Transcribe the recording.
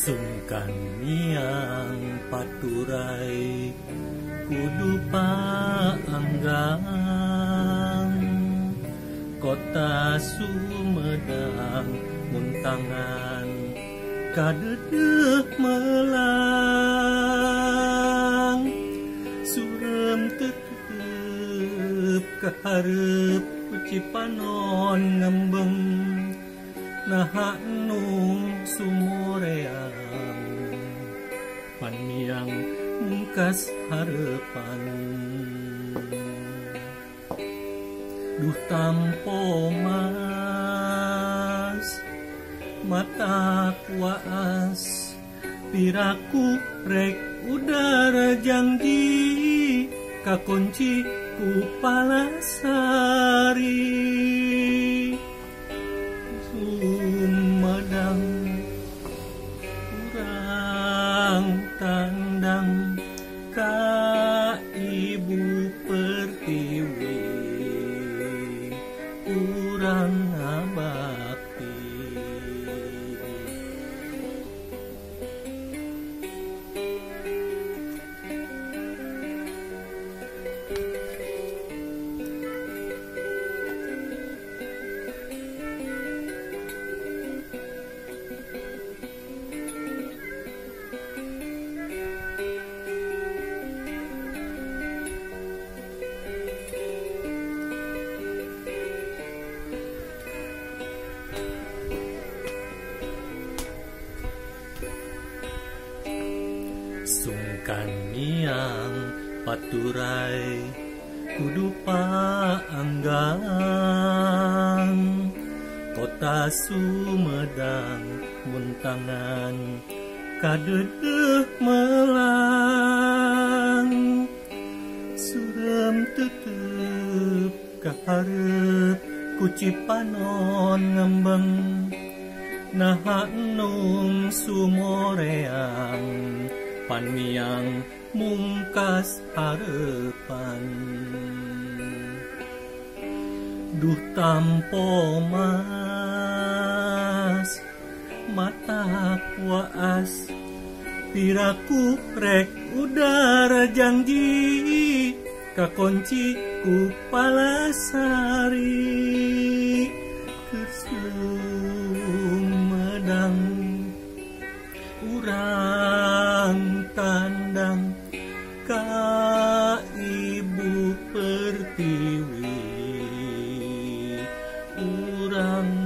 Sungkan miang paturai kudu paanggang kota Sumedang muntangan kadedeh melang surem tetep kaharep kucipanon ngembeng naha nung sumoreang paniang mungkas harepan duh tampo mas mata kuas piraku rek udara janji kakunci ku palasari Sumedang urang tandang ka Ibu Pertiwi urang ngabakti Sungkan miang paturai kudu paanggang kota Sumedang muntangan kadedeh melang surem tetep kaharep kucipanon ngembeng naha nung sumoreang paniang mungkas harepan duh tampo mas mata kuas piraku rek udara janji kakunci ku palasari keur Sumedang urang tandang ka Ibu Pertiwi urang